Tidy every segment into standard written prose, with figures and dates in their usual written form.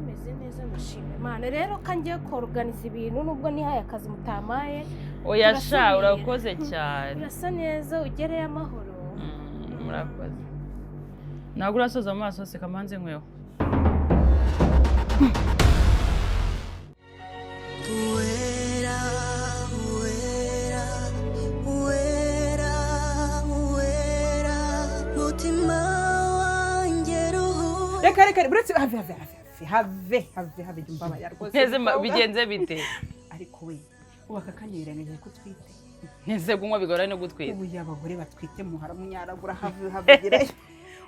meze neza mushime Imana rero kangiye koruganiza ibintu nubwo nihaye akazi mutamaye oya sha urakoze cyane urasa neza ugereye amahoro murakoze ntabwo urasoza mu maso se kamanze nkweho reka buretse have jumbabarira rwose neze bigenze bite ariko we ubaka kanyirengeje ko twite neze gunywa bigoranye no gutwita ubu y'abagore batwite muhara munyaragura have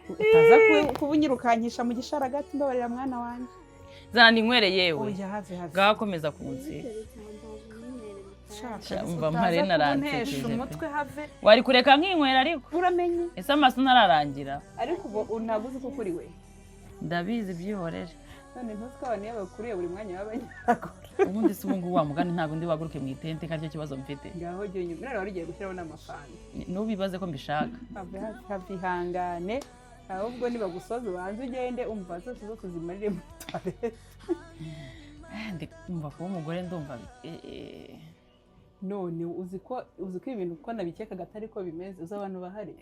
utaza kubunyirukankisha mu gisharagati mbabarira mwana wanjye zana inkwere yewe oya have gakomeza kunzira umva mpare narantekereje umutwe have wari kureka nk'inkwera ariko uramenye ese amaso ntararangira ariko ubu ntaguzi ko kuri we ndabizi byihorere none ntutwaba niyo bakuriye buri mwanya w'abanyaragura ubundi se ubungubu wa mugani ntabwo ndi waguruke mu itente kandi cyo kibazo mfite ngaho jye nyuma rero wari ugiye gushyiraho n'amafani nubibaze ko mbishaka have ihangane ahubwo nibagusoza ubanze ugende umva zose zimarire mu toilette ndumva kuba umugore ndumva none uzi ko ibintu uko nabikekaga atari ko bimeze uzi abantu bahari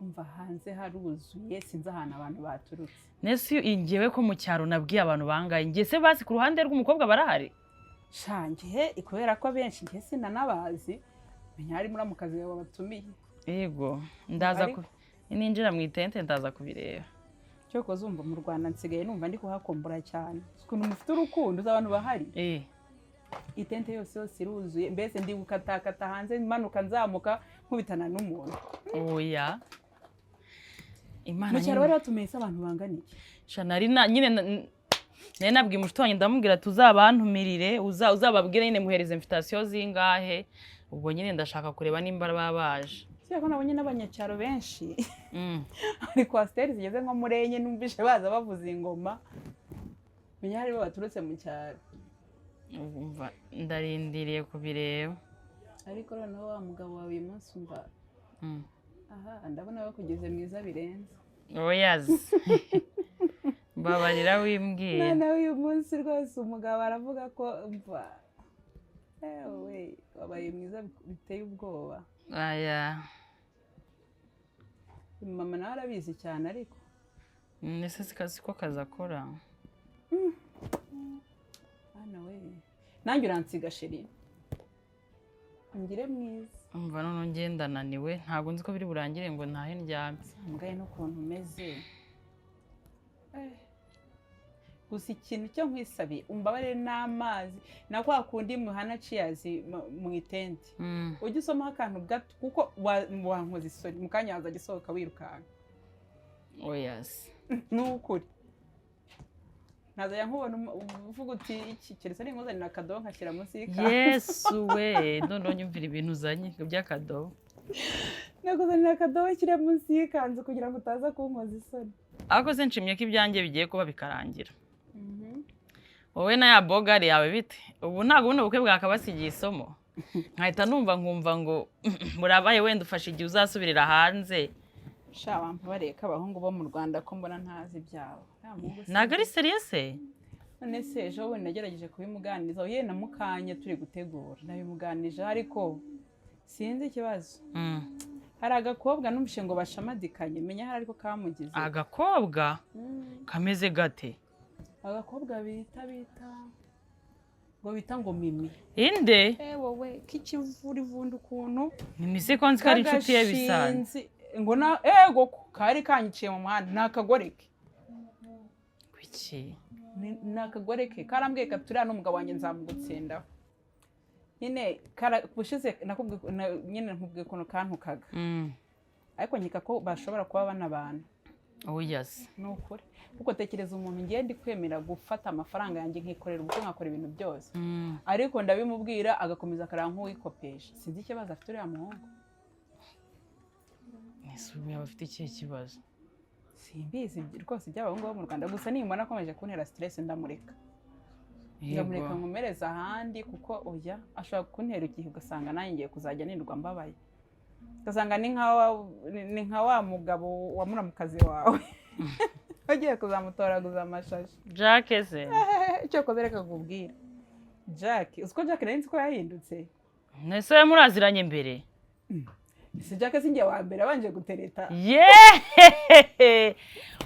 umva hanze haruzuye sinzi ahantu abantu baturutse nese ingewe ko mu cyaro nabwiye abantu bangaye ngiye se basi ku ruhande rw'umukobwa barahari shangiye kubera ko benshi ngiye sinanabazi menya hari muri mukazi wawe batumiye yego ndaza ninjira mu itente ndaza kubireba cyo ko zumva mu Rwanda nsigaye numva ndi kuhakumbura cyane ukuntu mufite urukundo uzi abantu bahari itente yose iruzuye mbese ndi gukatakata hanze manuka nzamuka nkubitana n'umuntu oya Imana mu cyaro bari batumiye abantu banganiye shanari nyine nari nabwiye umushitwanyi ndamubwira tuzabantumirire uzababwire nyine muhereze invitation zingahe ubwo nyine ndashaka kureba nimba babaje cyako nabonye n'abanyacyaro benshi ari kwa steri zigeze nko murenye numvishe baza bavuza ingoma menya hari baturutse mu cyaro umva ndarindiriye kubireba ariko noneho wa mugabo wawe uyu munsi umva aha ndabona bakugeze mwiza birenze oyazi babarira wimbwiye noneho uyu munsi rwose umugabo aravuga ko umva ewe wabaye mwiza biteye ubwoba aya mama nawe arabizi cyane ariko nese sikazi ko kazakora nanjye uransiga sheri ngire mwiza umva none ngenda naniwe ntabwo nzi ko biri burangire ngo ntahe ndyame mbwaye n'ukuntu umeze gusa ikintu cyo nkwisabiye umbabarire n'amazi na kwa kundi muhana ciyazi mu itente ujye usomaho akantu gato kuko wankoze isoni mu kanya waza gisohoka wirukanka oyasi n'ukuri nazaya nkubona uvuga uti iki keretse ari nkuzanira akadobo nkashyira munsi y'ikawa yesu we none nyumvira ibintu uzanye by'akadobo nakuzanira akadobo shyira munsi y'ikanzu kugira ngo utaza kunkoza isoni ariko se nshimye ko ibyanjye bigiye kuba bikarangira wowe na ya bogari yawe bite ubu ntabwo buno bukwe bwakabasigiye isomo nkahita numva nkumva ngo murabaye wenda ufashe igihe uzasubirira hanze sha wambabareye ko abahungu bo mu Rwanda ko mbona ntazi ibyabo ntabwo ari serious none se ejo bundi nagerageje kubimuganiriza ye na mukanya turi gutegura nabimuganije ariko sinzi ikibazo hari agakobwa n'umushe ngo bashamadikanye menya hari ariko kamugize agakobwa kameze gate agakobwa bita ngo mimi inde wowe k'ikivura ivunda ukuntu mimi se konzi ko ari inshuti ye bisanzwe ngo na kari kanyiciye mu muhanda nakagore ke kuki nakagore ke karambwiye katuriya n'umugabo wanjye nzamugutsindaho nyine bushize nyine nkubwiye ukuntu kantukaga ariko nkeka ko bashobora kuba banabana oyazi ni ukuri kuko tekereza umuntu ngiye ndi kwemera gufata amafaranga yanjye nkikorera ubwo nkakora ibintu byose ariko ndabimubwira agakomeza akaranga nk'uwikopesha sinzi ikibazo afite uriya muhungu ese ubu yaba afite ikihe kibazo simbizi rwose iby'abahungu bo mu Rwanda gusa nimbona akomeje kuntera stress ndamureka nkomereza ahandi kuko oya ashobora kuntera igihe ugasanga nanjye ngiye kuzajya nirwa mbabaye ugasanga ni nka wa mugabo wa muramukazi wawe bagiye kuzamutoraguza amashashi. Jack se Icyo koze reka kubwira Jack, uko Jack nari nzi ko yahindutse. nese muraziranye mbere Si Jack sinjye wa mbere abanje gutereta.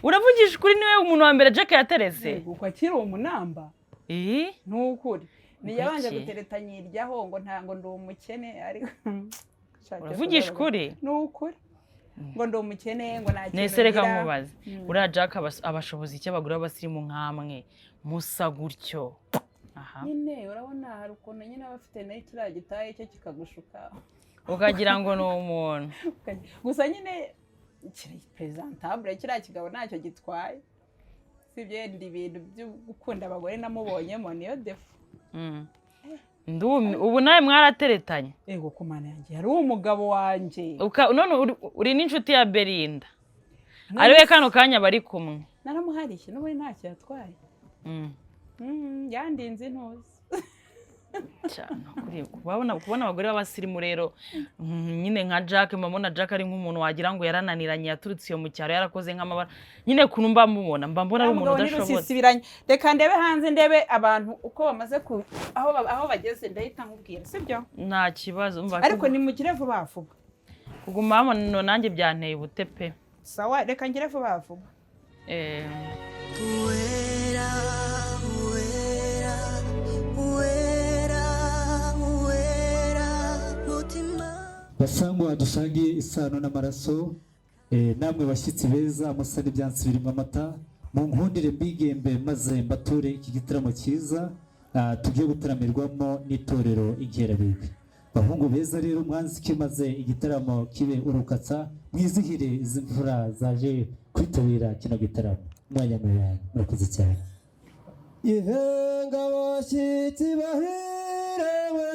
uravugisha kuri niwe umuntu wa mbere Jack yaterese Uko akiri umunamba. Nukuri. Ni yabanje gutereta nyiryaho ngo ntango ndi umukene ariko uravugisha kuri nukuri. Ngo ndi umukene ngo nakire. Nese reka nkubaze uriya Jack abashobozi icyo bagura abasirimu nkamwe musa gutyo. Aha nyine urabona hari ukuntu nyine abafite nayo kiriya gitaye cyo kikagushuka ukagira ngo ni umuntu gusa nyine kiri presentable kiriya kigabo ntacyo gitwaye sibyo yenda ibintu byo gukunda abagore namubonyemo niyo defu. Ndumi ubu nawe mwarateretanye ego kumana yanjye hari umugabo wanje none uri n'inshuti ya Belinda ariwe kano kanya bari kumwe naramuharishe n'ubu ntacyo yatwaye. Yandinze intuzi cyane kubona abagore b'abasirimu rero nyine nka Jack mbona Jack ari nk'umuntu wagira ngo yarananiranye yaturutse iyo mu cyaro yarakoze nk'amabara nyine kuntu mbona ari umuntu udashobotse. Reka ndebe hanze ndebe abantu uko bamaze aho bageze ndahita nkubwira sibyo nta kibazo ariko nimugire vuba vuba kuguma hano nanjye byanteye ubutepe. Sawa reka ngire vuba vuba. basangwa dusangiye isano n'amaraso namwe bashyitsi beza musa n'ibyansi birimo amata mu nkundire mbigembe maze mbature iki gitaramo cyiza tugiye gutaramirwamo n'itorero Inkerabigwi. Bahungu beza rero mwanzi kimaze igitaramo kibe urukatsa mwizihire izi mfura zaje kwitabira kino gitaramo mwanya murakoze cyane. Ihenga bashyitsi bahirewe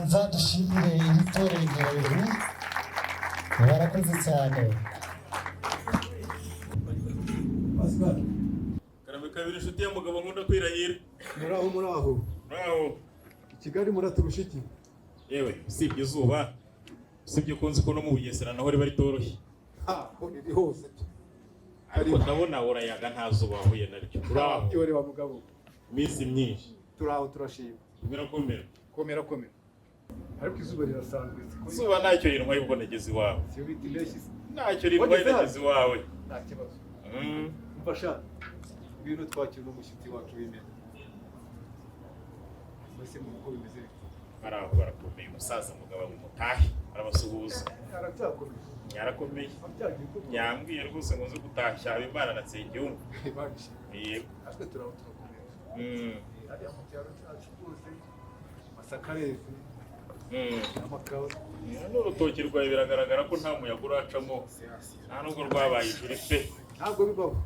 kubanza dushimire ibitore Nyabihu barakoze cyane. Pascal Karame kabiri inshuti y'umugabo nkunda kwirahira. muraho Kigali muraturusha iki? Yewe usibye izuba usibye kunzi ko no mu Bugesera naho riba ritoroshye. Ko iri hose. Ariko ndabona urayaga nta zuba wahuye naryo. Uraho Yore wa mugabo. iminsi myinshi. Turaho turashima. Birakomera. Komera. Ariko izuba rirasanzwe. Izuba ntacyo rintwaye ubwo nageze iwawe. Siyo biti leshi. Ntacyo rintwaye nageze iwawe. Nta kibazo. Mfasha. Ibintu twakira n'umushyitsi wacu w'imena. Mbese mu uko bimeze. Baraho barakomeye umusaza mugabo mutahe arabasuhuza. Aracyakomeye. Yarakomeye. Nyambwiye rwose ngo nze gutashya Imana natsengiyumva. Yego. Ashwe turakomeye. Ari amucyaro cyacu rwose. Masakareze. Amakawa. N'urutoki rwawe biragaragara ko nta muyaga uracamo. Nta nubwo rwabaye ijuru pe. Ntabwo bibaho.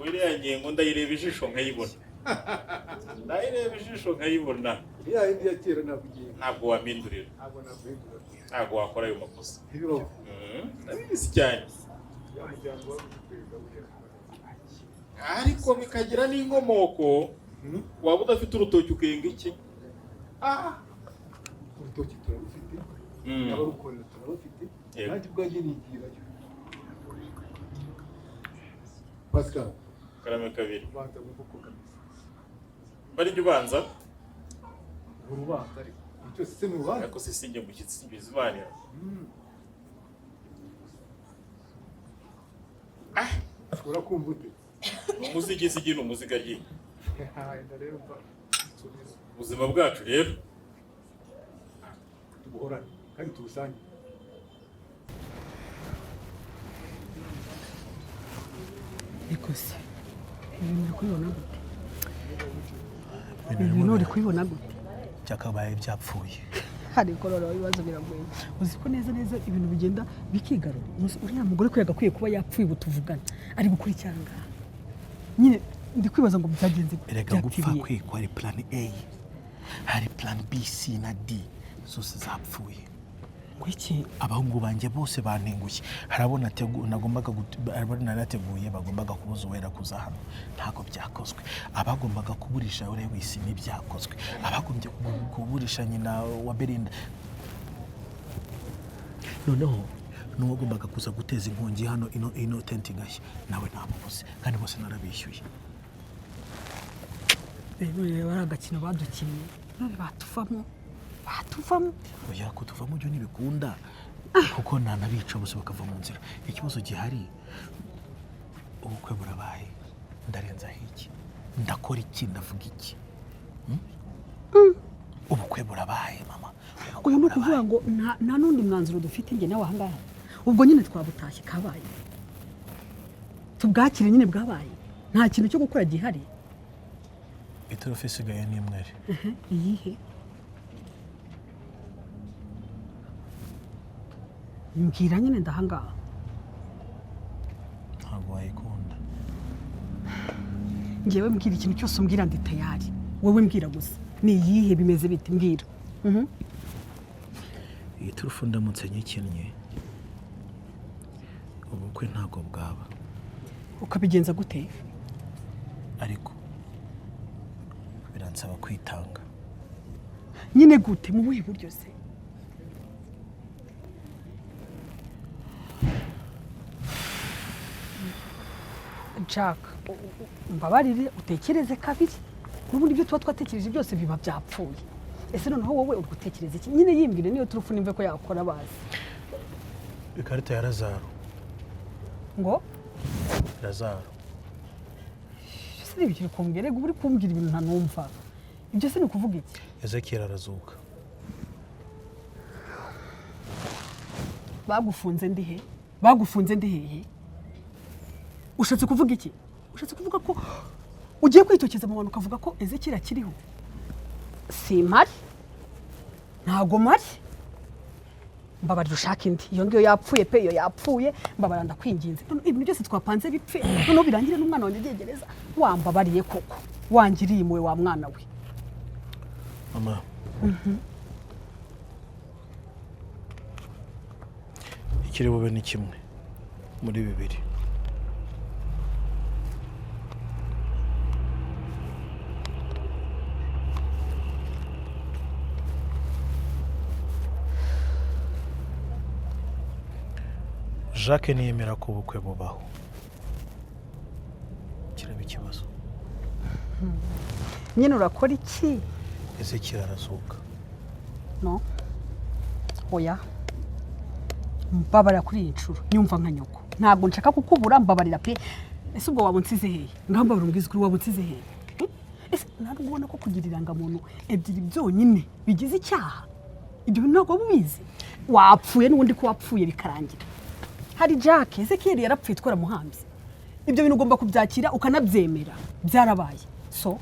Iriya nyengo ndayireba ijisho nkayibona. Ndayireba ijisho nkayibona. Ya yindi ya kera navugiye. Ntabwo wamindurira. Ntabwo navuhindura. Ntabwo wakora ayo makosa. Ibibaho. Ndabizi cyane. Ariko bikagira n'inkomoko. Waba udafite urutoki ukenga iki? Urutoki turarufite. Abarukorera turarufite. Nanjye ubwanjye nigirayo. Pascal. Karame kabiri. Ubanza gukuko kamisa. Bari njye ubanza? Urubanza ariko. Icyo se mu rubanza. Ariko sinjye mushyitsi bizibanira. Urakumva ute? Umuzigi ni umuzigaryi. Ndareba. Ubuzima bwacu rero tubuhorane kandi tubusange. Ikoze. Ibintu kubibona gute? Ibintu uri kubibona gute? Cyakabaye byapfuye. Hari korora ibibazo biragoye. Uzi ko neza ibintu bigenda bikigarura. Uriya mugore ko yagakwiye kuba yapfuye butuvugana. Ari gukuri cyanga. Nyine ndi kwibaza ngo byagenze Erega gupfa kwe ko ari plan A. Hari plan B, C na D. Zose zapfuye. Kwiki abahungu banje bose bantengushye. Harabona nagombaga narateguye bagombaga kubuza wera kuza hano. Ntago byakozwe. Abagombaga kuburisha ure wisi n'ibyakozwe. Abagombye kuburisha nyina wa Belinda. Noneho n'uwagombaga kuza guteza inkongi hano ino tent ngashye nawe ntamubuze kandi bose narabishyuye. baragakina badukinnye none batuvamo oya ko tuvamo byo ntibikunda kuko nanabica bose bakava mu nzira. Ikibazo gihari ubukwe burabaye ndarenza iki ndakora iki ndavuga iki ubukwe burabaye mama. Uyu no kuvuga ngo nta nundi mwanzuro dufite nge nawe ahangaha ubwo nyine twabutashye kabaye tubwakire nyine bwabaye nta kintu cyo gukora gihari. Itorofe isigaye ni imwe. Iyihe mbwira nyine ndahangaha ntabwo wayikunda. ngewe mbwira ikintu cyose umbwira ndi tayari wowe mbwira gusa ni iyihe bimeze bite mbwira. Iyi turufu ndamutse nyikinnye ubukwe ntabwo bwaba. Ukabigenza gute? Ariko biransaba kwitanga. Nyine gute mu buhe buryo se? Jack, mbabarire utekereze kabiri. N'ubundi byo tuba twatekereje byose biba byapfuye. Ese noneho wowe uri gutekereza iki? Nyine yimbwire niyo turufu nimve ko yakora bazi. Ikarita ya Lazaro. Ngo? Lazaro. Ese ibyo kumbwira uri kumbwira ibintu ntanumva. Ibyo se ni kuvuga iki? Ezekiel arazuka. Bagufunze ndihe? Bagufunze ndihehe? Ushatse kuvuga iki? Ushatse kuvuga ko ugiye kwitokeza mu bantu ukavuga ko Ezekiel akiriho? Si mari. Ntago mari. Mbabarira ushaka indi. Iyo ngiyo yapfuye pe iyo yapfuye mbabaranda kwinginze. Ibintu byose twapanze bipfe. None birangire n'umwana wanjye yegereza. Wambabariye koko. Wangiriye imwe wa mwana we. Mama. ikiri bube ni kimwe muri bibiri. Jacques niyemera ko ubukwe bubaho. Kiraba ikibazo. nyine urakora iki? Ese kirarazuka. No. Oya. Mbabarira kuri iyi nshuro nyumva nka nyoko. Ntabwo nshaka kukubura, mbabarira pe. Ese ubwo wabunsize hehe? Ngamba urumbiza kuri wabunsize hehe? Ese ntabwo ubona ko kugira irangamuntu ebyiri byonyine bigize icyaha? Ibyo bintu ntabwo bubizi. Wapfuye n'ubundi ko wapfuye bikarangira. Hari Jacques, Ezekiel yarapfuye twaramuhambye. Ibyo bintu ugomba kubyakira ukanabyemera. Byarabaye. So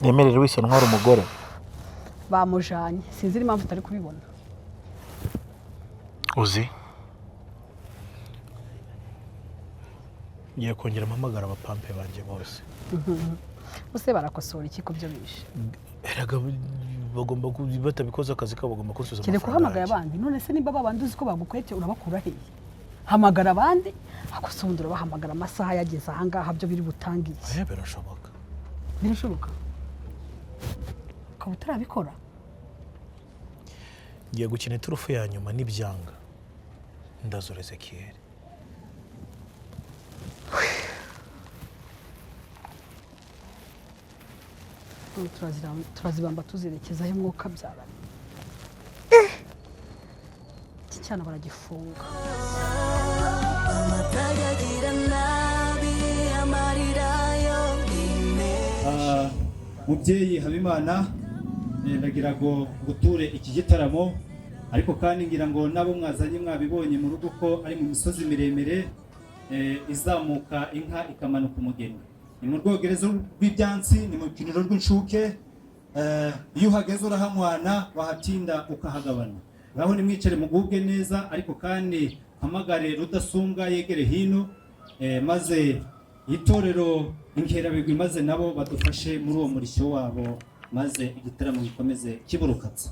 Yemerere wese ntwara umugore. bamujanye. Sinzi impamvu utari kubibona. Uzi? Ngiye kongera amamagara abapampe banje bose. Bose barakosora iki ko byo bishe? Eraga bagomba batabikoza akazi kabo bagomba kuzuza Kire kuhamagara abandi. None se nimba babandi uzi ko bagukwete urabakura hehe? Hamagara abandi akosondura bahamagara amasaha yageze aha ngaha byo biri butangiye. Birashoboka. Birashoboka. Ukaba utarabikora? Ngiye gukina iturufu ya nyuma n'ibyanga. Ndazura Ezekiel. Turazibamba tuzerekezaho umwuka byaranye. Iki cyana baragifunga. Mubyeyi Habimana, ndagira ngo guture iki gitaramo, ariko kandi ngira ngo nabo mwazanye mwabibonye mu rugo ko ari mu misozi miremire izamuka inka ikamanuka umugeni. Ni mu rwogerezo rw'ibyansi, ni mu kiniro rw'inshuke, iyo uhageze urahamwana wahatinda ukahagabana. Ngaho nimwicare mugubwe neza, ariko kandi hamagare Rudasumbwa yegere hino, maze itorero Inkerabigwi maze nabo badufashe muri uwo murishyo wabo, maze igitaramo gikomeze kiburukatsa.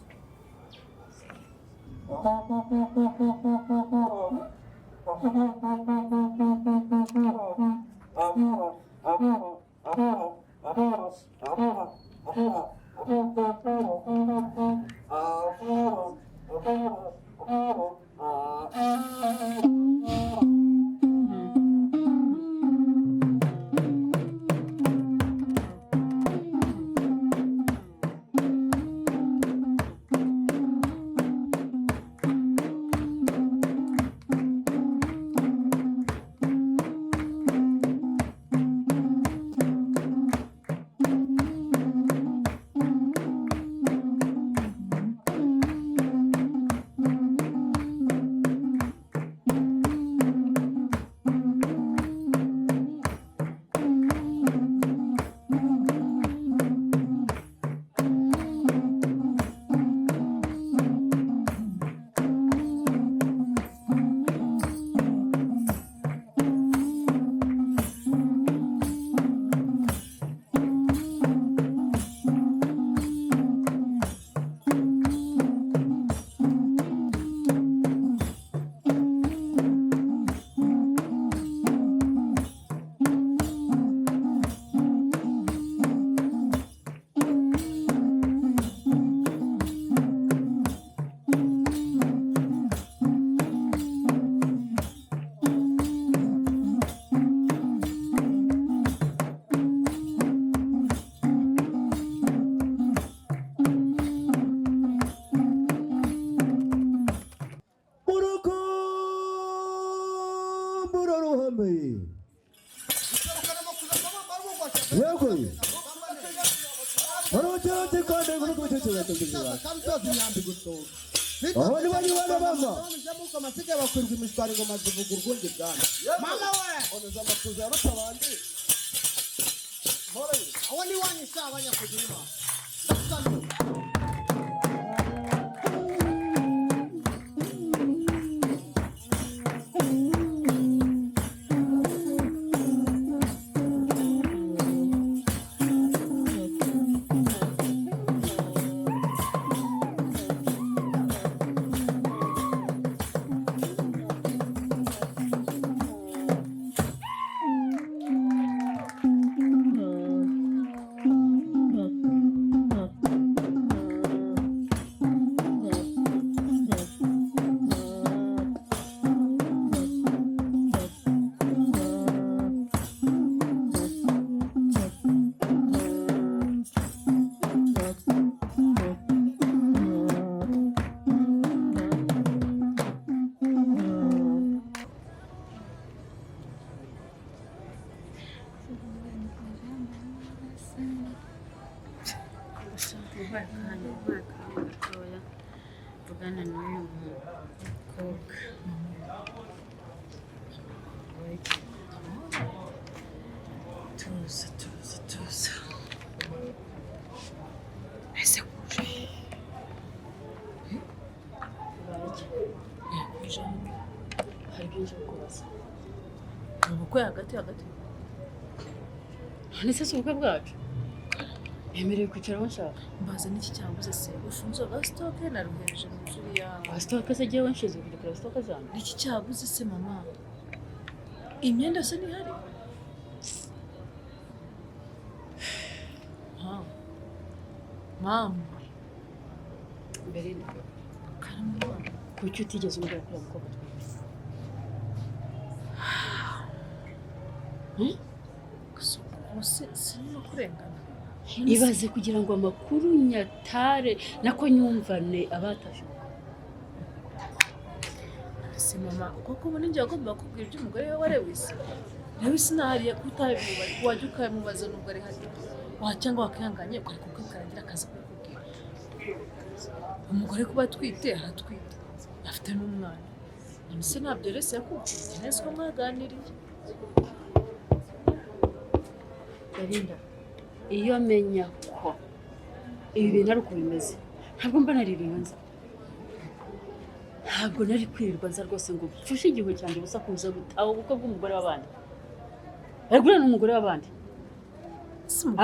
akanya gatoya tuvugana n'uyu mukobwa. Tuza. Ese kuje. Hari byinshi kubaza. Ubukwe hagati. Nise si ubukwe bwacu. Yemerewe kwicara aho nshaka. Mbaza n'iki cyabuze se. Ufunze gasitoke naruhereje mu nzuri yawe. Gasitoke se jyewe nshize kujya kuri gasitoke zanjye. N'iki cyabuze se mama? Imyenda se ntihari? Mama. Mbere karamba. Kuki utigeze umbwira ko umukobwa twese? Sinimo kurengana. Ibaze kugira ngo amakuru nyatare nako nyumvane abatashoboka. Se mama koko ubu ninjye wagomba kubwira iby'umugore we warewise. Rewise nahariye kutabiba wajya ukamubaza nubwo ari hati. Wacyangwa wakihanganye ukari kukarangira akazi kukubwira. Umugore kuba atwite aratwite. Afite n'umwana. Nise ntabyo rese yakubwiye nese ko mwaganiriye. Yarinda iyo menya ko ibi bintu ari uko bimeze ntabwo mba nari ibintu nzi. Ntabwo nari kwirirwa nza rwose ngo mfushe igihe cyanjye gusa kuza gutaha ubukwe bw'umugore w'abandi. Ariko n'umugore w'abandi.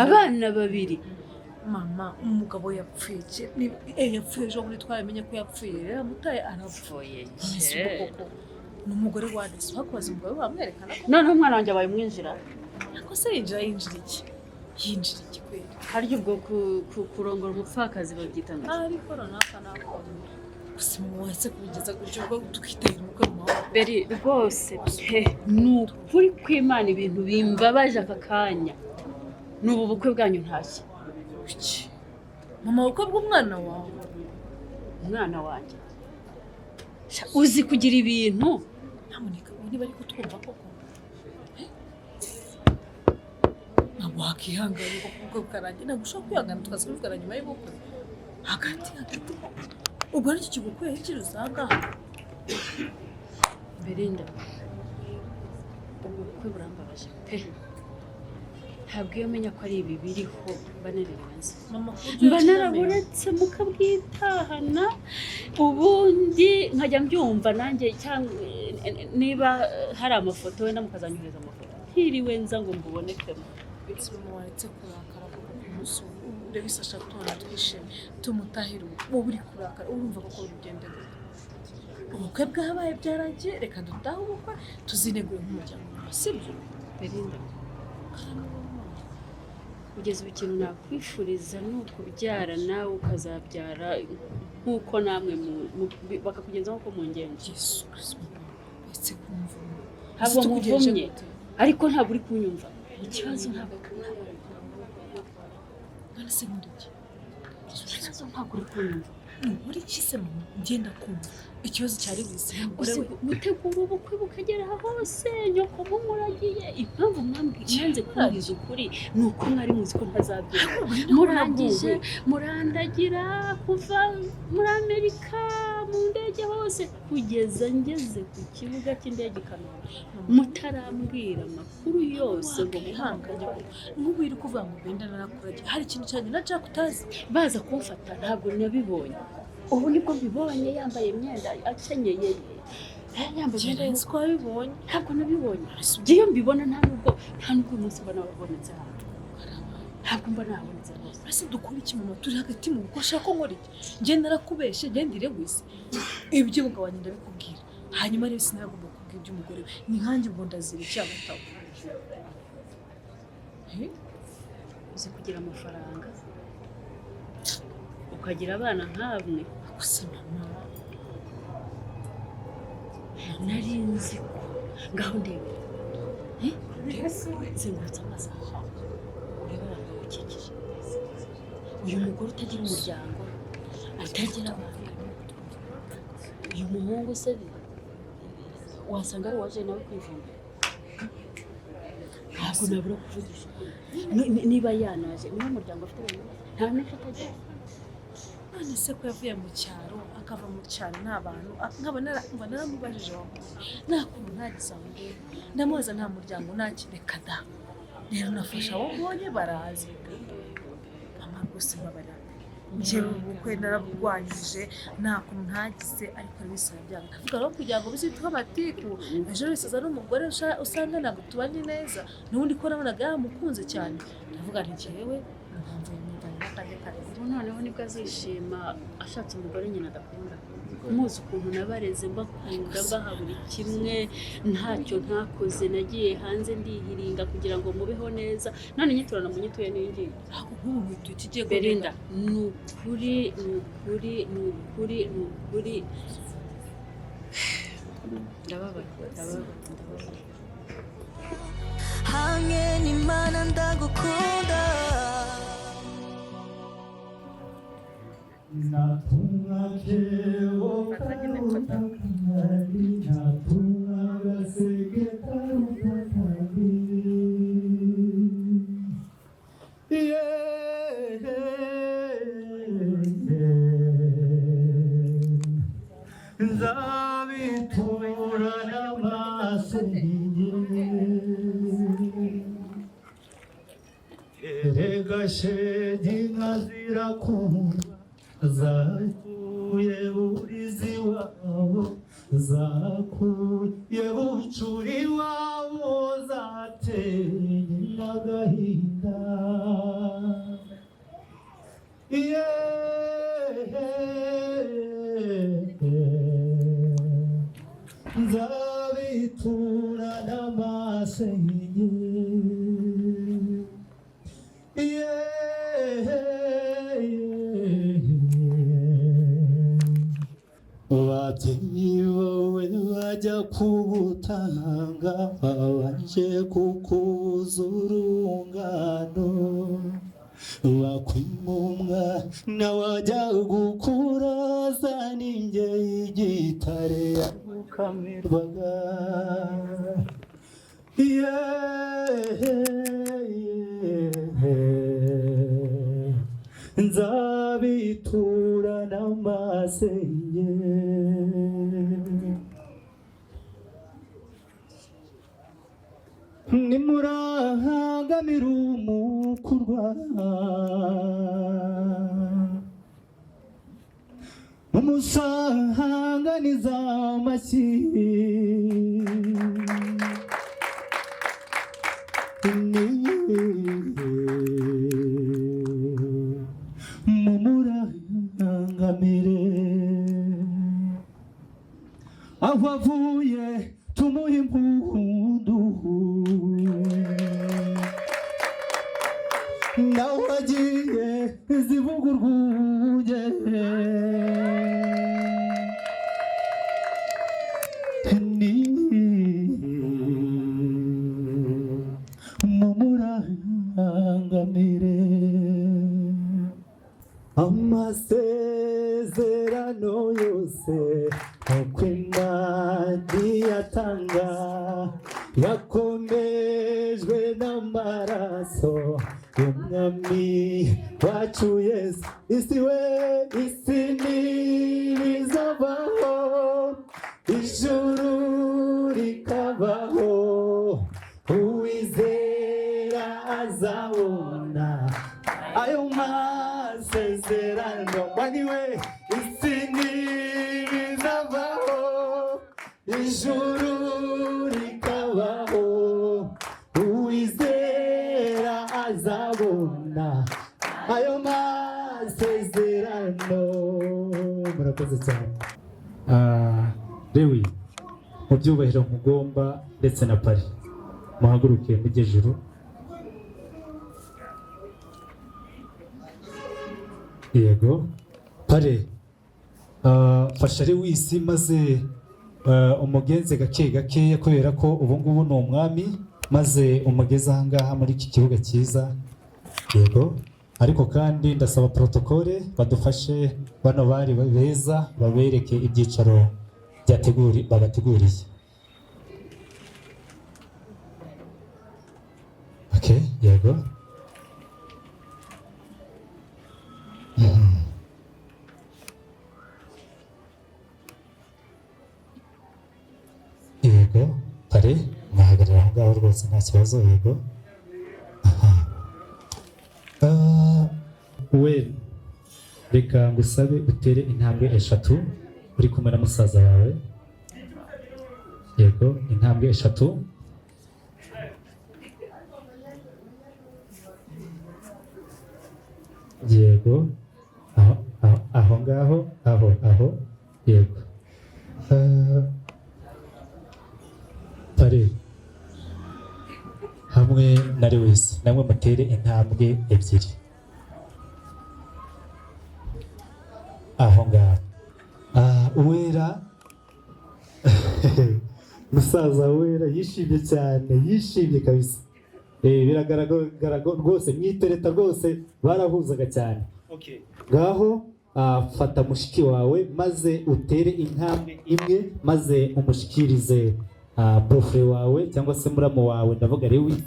Abana babiri. Mama umugabo yapfuye yapfuye ejo bundi twamenye ko yapfuye rero mutaye arapfuye. N'umugore wanditse bakoze umugabo bamwerekana ko none umwana wanjye abaye umwinjira. Ako se yinjira iki? Yinjira iki kweli? Haryo ubwo kurongora umupfakazi babyita ngo. Ariko runaka nakora. Gusimu wese kugeza gutyo bwo tukitahira umukwe mu mahoro. Beri rwose pe n'ukuri kw'Imana ibintu bimbabaje aka kanya. N'ubu bukwe bwanyu ntashye. Mama ubukwe bw'umwana wawe. Umwana wanjye. Uzi kugira ibintu. Ntamunika niba ari kutwumva koko. Wakihangana ubwo bwarangiye nagushaka kwihangana tukazivugana nyuma y'ubukwe. Hagati. Ubwo ari iki kigukwiye kiruzanga. Belinda. Ubukwe burambabaje pe. Ntabwo iyo menya ko ari ibi biriho banarirenze. Mba naraburetse mukabwitahana ubundi nkajya mbyumva nanjye cyangwa niba hari amafoto wenda mukazanyohereza amafoto. Hiriwe nza ngo mbubonekemo. Bituma waretse kurakara kuko umunsi urebe isasha tubona twishimye tumutahira ubu uri kurakara urumva ko urugendo ubukwe bwabaye byaragiye reka dutahe ubukwe tuzinegure nk'umuryango sibyo Belinda kugeza ubu ikintu nakwifuriza ni ukubyara nawe ukazabyara nk'uko namwe bakakugenza nk'uko mu ngenzi Yesu Kristo ese kumva ntabwo muvumye ariko ntabwo uri kunyumva ikibazo ntabwo none se muri iki ikibazo ntabwo uri kunyumva muri iki se mama ngenda kumva ikibazo cyari wese gutegura ubukwe bukagera hose nyoko mumuragiye impamvu mwanze kubiza ukuri nuko mwari muzi ko ntazabyera murangije murandagira kuva muri Amerika mu ndege hose kugeza ngeze ku kibuga cy'indege Kanombe mutarambwira amakuru yose ngo muhanganye nk'ubiri kuvuga ngo benda narakuragiye hari ikintu cyane na Jack utazi baza kumfata ntabwo nabibonye ubu nibwo mbibonye yambaye imyenda akenyeye yambaye imyenda twabibonye ntabwo nabibonye iyo mbibona nta nubwo umunsi mbona wabonetse hano ntabwo mbona wabonetse rwose ese dukora iki mama turi hagati mu rugo ashaka ko nkora iki njye narakubeshye gendire wese ibyo mugabanye ndabikubwira hanyuma rero sinagomba kubwira iby'umugore we ni nkanjye ubwo ndazira icyamutabo uzi kugira amafaranga ukagira abana nk'amwe gusa mama nari nzi ko ngaho ndebe zengurutse amasaha ureba abantu bakikije uyu mugore utagira umuryango atagira abana uyu muhungu se wasanga ari uwaje nawe kwivuna ntabwo nabura kuvugisha niba yanaje niba umuryango afite nta n'icyo atagira none se ko yavuye mu cyaro akava mu cyaro nta bantu nkaba naramubajije wamuye nta kuntu ntagize aho ngera ndamubaza nta muryango ntakireka da rero nafasha abo mbonye barazi mama rwose mbabarira njyewe ubukwe narabugwanije nta kuntu ntagize ariko bisaba byanga ndavuga rero kugira ngo bizitwe amatiku ejo bisaza n'umugore usanga ntabwo tubanye neza n'ubundi ko nabonaga yamukunze cyane ndavuga nti njyewe ubu noneho nibwo azishima ashatse umugore nyina adakunda muzi ukuntu nabareze mbakunda mbaha buri kimwe ntacyo ntakoze nagiye hanze ndihiringa kugira ngo mubeho neza none nyiturana mu nyituye n'ingiye ntabwo nk'ubu tugiye Belinda ni ukuri ndababaye hamwe n'Imana ndagukunda natumwa keo kakari natumwa gasege karupakari nzabitura n'amaso erega shedi nkazirakunda zakuye burizi wabo zakuye bucuri wabo zateye n'agahinda nzabitura n'amasenye ababyeyi bawe bajya kubutanga babanje kukubuza urungano bakwima umwana wajya gukura zana ingeri y'igitare yagukamirwaga nzabitura n'amasenye nimurahangamira umukurwa umusanganiza amashyi mumurangamire aho avuye tumuhe impundu nawe agiye zivuga urwunge mumurangamire amasezerano yose uko Imana yatanga yakomejwe n'amaraso y'umwami wacu Yesu isi ntibizavaho ijuru rikabaho uwizera azabona ayo masezerano baniwe isi ntibizavaho ijuru rikabaho uwizera azabona ayo masezerano murakoze cyane Lewi mu byubahiro mugomba ndetse na pari muhaguruke mujye juru yego pare fasha Lewisi maze umugenze gake gakeya kubera ko ubu ngubu ni umwami maze umugeze aha ngaha muri iki kibuga cyiza yego ariko kandi ndasaba protokole badufashe bano bari beza babereke ibyicaro babateguriye okay yego ngaho rwose nta kibazo yego we reka ngusabe utere intambwe 3 uri kumwe na musaza wawe yego intambwe 3 yego aho ngaho aho yego pare hamwe na Lewis namwe mutere intambwe 2 aho ngaho Uwera musaza Uwera yishimye cyane yishimye kabisa biragaragara rwose mwitereta rwose barahuzaga cyane ngaho fata mushiki wawe maze utere intambwe imwe maze umushikirize bofre wawe cyangwa se muramu wawe ndavuga Lewis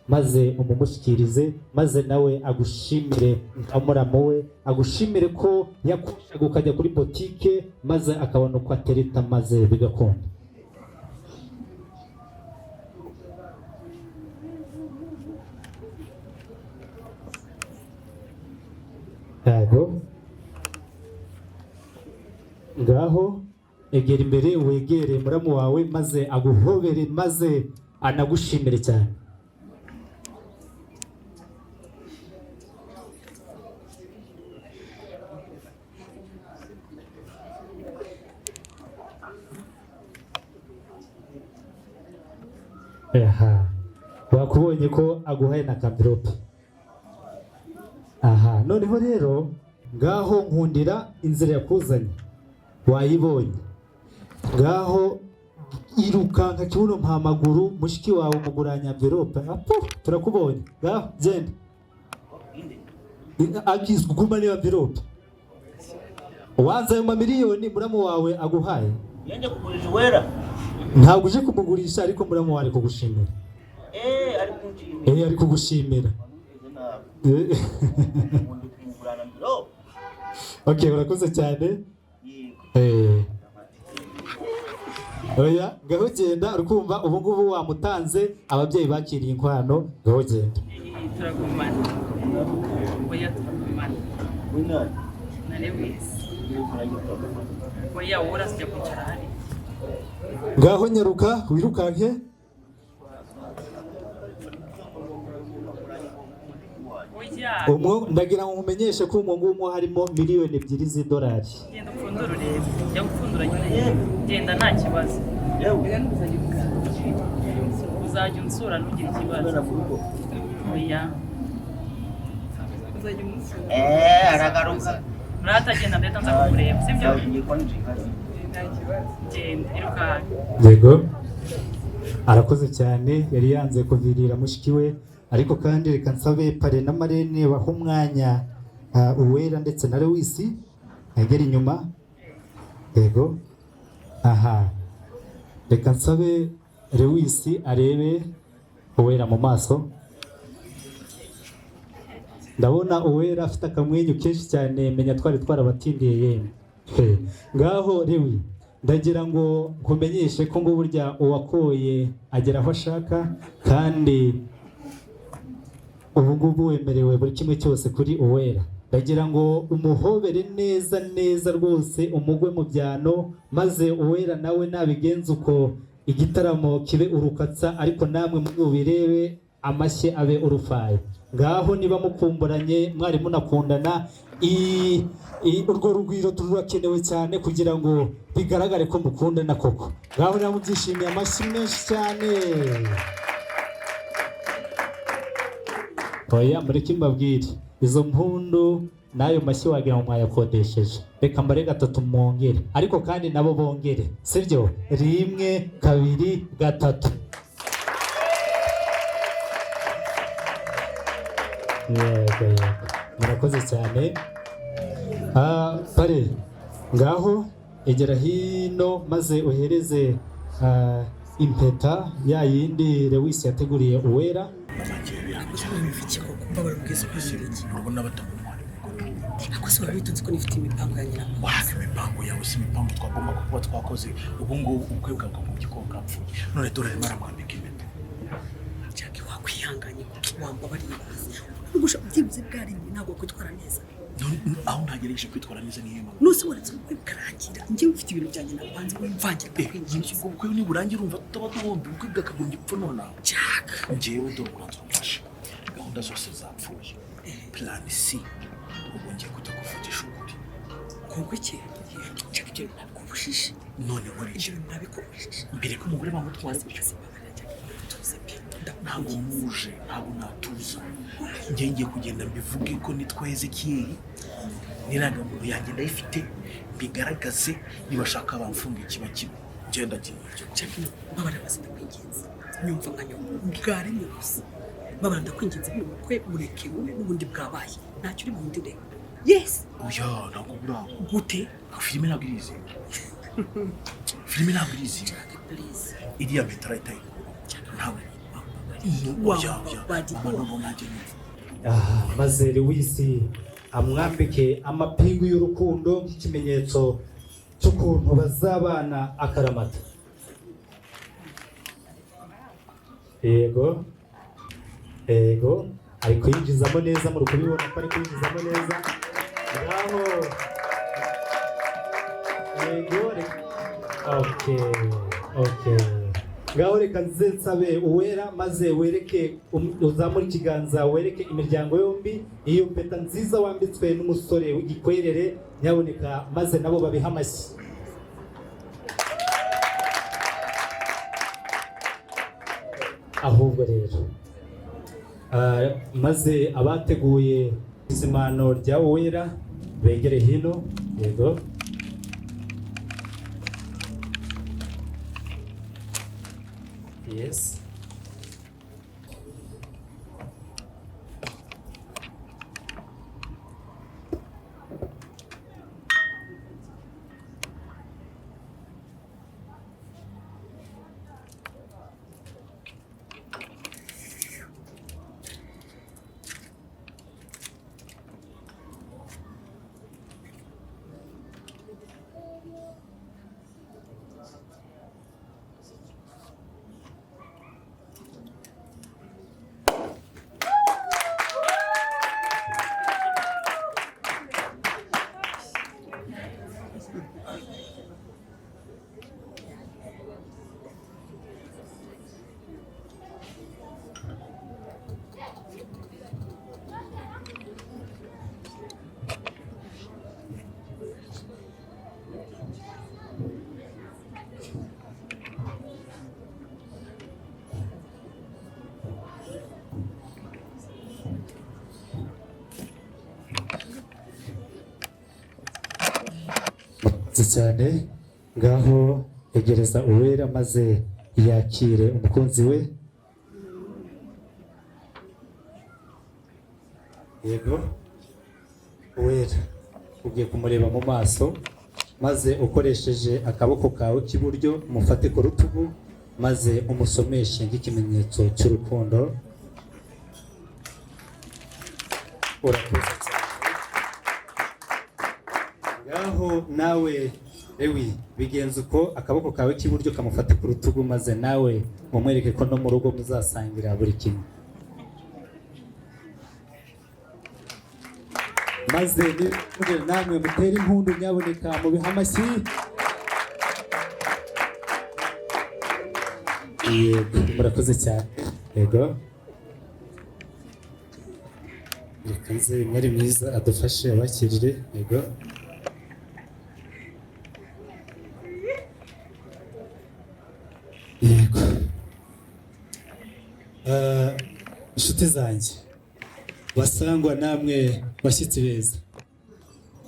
maze umumushikirize maze nawe agushimire amuramu we agushimire ko yakushaga ukajya kuri botike maze akabona uko atereta maze bigakunda yego ngaho egera imbere wegere muramu wawe maze aguhobere maze anagushimire cyane wakubonye ko aguhaye na kamvirope noneho rero ngaho nkundira inzira yakuzanye wayibonye ngaho irukanka kibuno mpamaguru mushiki wawe muguranya envelope turakubonye ngaho genda agizwe niyo envelope wanza ayo mamiliyoni muramu wawe aguhaye yenge kugurisha Uwera ntabwo uje kumugurisha ariko muramu wawe kugushimira ari kugushimira okay urakoze cyane oya ngaho genda urukumva ubu ngubu wamutanze ababyeyi bakiriye inkwano ngaho genda turagumana oya turagumana na Lewis oya urasya kwicara hari ngaho nyaruka wirukanke ndagira ngo mumenyeshe ko mu ngumu harimo miliyoni 2 z'idolari genda upfundura urebe jya gupfundura genda nta kibazo uzajya unsura ntugire ikibazo oya uzajya unsura aragaruka muratagenda ndeta nza kukureba sibyo genda irukanka yego arakoze cyane yari yanze kuvirira mushiki we ariko kandi reka nsabe pare na marene baho umwanya Uwera ndetse na Lewis agera inyuma yego reka nsabe Lewis arebe Uwera mu maso ndabona Uwera afite akamwenyu kenshi cyane menya twari twarabatindiye yemwe ngaho Lewi ndagira ngo kumenyeshe ko ngo burya uwakoye agera aho ashaka kandi ubu ngubu wemerewe buri kimwe cyose kuri Uwera ndagira ngo umuhobere neza neza rwose umugwe mu byano maze Uwera nawe nabigenza uko igitaramo kibe urukatsa ariko namwe mubirebe amashye abe urufaye ngaho niba mukumburanye mwari munakundana urwo rugwiro turakenewe cyane kugira ngo bigaragare ko mukundana koko ngaho namubyishimiye amashyi menshi cyane oya mureke mbabwire izo mpundu n'ayo mashyi wagira ngo mwayakodesheje reka mbare 3 mwongere ariko kandi nabo bongere sibyo 1 2 3 yego murakoze cyane pare ngaho egera hino maze uhereze impeta ya yindi Lewis yateguriye Uwera Akosora bitunze ko nifite imipango ya nyina. Waka imipango yawe si imipango twagomba kuba twakoze ubu ngubu ubukwe bwawe mu gikoko bwapfuye. None dore maramwambika impeta. ndakwihanganye kuko wambabariye bazi ubusha byibuze bwari ntabwo kwitwara neza aho ntagerageje kwitwara neza niyo mpamvu nose waretse ubukwe bukarangira njye mfite ibintu byanjye nabanze wimvangira kwinjira ubwo bukwe niburangira urumva tutaba tubombi ubukwe bwakagombye gupfa nonaha cyaka njyewe dore umwanzuro mfashe gahunda zose zapfuye plan C ubu ngiye kujya kuvugisha ukuri kuko iki cyaka ibyo nabikubujije none muri ibyo nabikubujije mbere ko umugore bamutwara gutyo ntabwo muje ntabwo natuza njye ngiye kugenda mbivuge ko nitwa Ezekiyeli n'irangamuntu yanjye ndayifite mbigaragaze nibashaka bamfunga ikiba kiba ngenda cyaka babara basita kwingenza nyumva nka nyuma bwari mu gusa babara ndakwingenza mu bukwe bureke wowe n'ubundi bwabaye ntacyo uri bundi rero yes oya ntabwo buraho gute filime ntabwo irizi filime ntabwo irizi iriya metara itayiku ntabwo maze Lewis amwambike amapingu y'urukundo nk'ikimenyetso cy'ukuntu bazabana akaramata. Yego ari kuyinjizamo neza muri kubibona ko ari kuyinjizamo neza ngaho yego okay ngaho reka nze nsabe Uwera maze wereke uzamura ikiganza wereke imiryango yombi iyo mpeta nziza wambitswe n'umusore w'igikwerere nyaboneka maze nabo babiha amashyi. Ahubwo rero maze abateguye izimano rya Uwera begere hino. Yego yes cyane ngaho egereza Uwera maze yakire umukunzi we. Yego Uwera ugiye kumureba mu maso maze ukoresheje akaboko kawe k'iburyo umufate ku rutugu maze umusomeshe nk'ikimenyetso cy'urukundo. Urakoze cyane ngaho nawe Lewi bigenze uko akaboko kawe k'iburyo kamufate ku rutugu maze nawe mumwereke ko no mu rugo muzasangira buri kimwe maze namwe mutere impundu nyaboneka mu biha amashyi. Yego murakoze cyane. Yego reka nze mwari mwiza adufashe abakirire. Yego yego inshuti zanjye basangwa namwe bashyitsi beza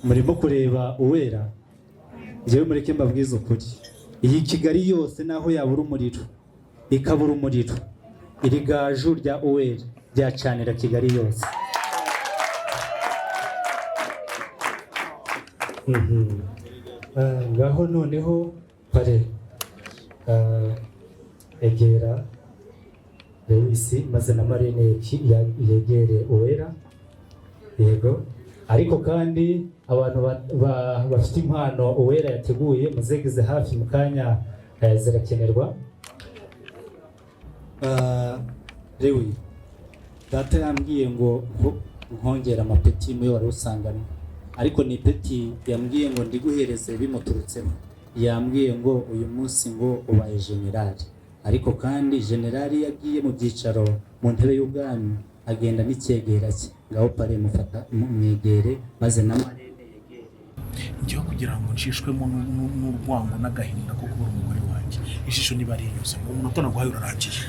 murimo kureba Uwera njyewe mureke mbabwize ukuri iyi Kigali yose naho yabura umuriro ikabura umuriro iri gaju rya Uwera ryacanira Kigali yose. Ngaho noneho pare egera Lewis maze na Marineki yegere Uwera. Yego ariko kandi abantu bafite impano Uwera yateguye muzegeze hafi mu kanya zirakenerwa. Lewi data yambwiye ngo nkongera amapeti muyo wari usangana, ariko ni peti yambwiye ngo ndiguhereze bimuturutsemo. Yambwiye ngo uyu munsi ngo ubaye generali, ariko kandi generali yagiye mu byicaro mu ntebe y'ubwami agenda n'icyegera cye, ngaho pare mufata mwegere maze n'amarene yegere. Njyewe kugira ngo nshishwemo n'urwango n'agahinda ko kubura umugore wanjye, ishusho niba ari yose umunota naguhaye urarangiye.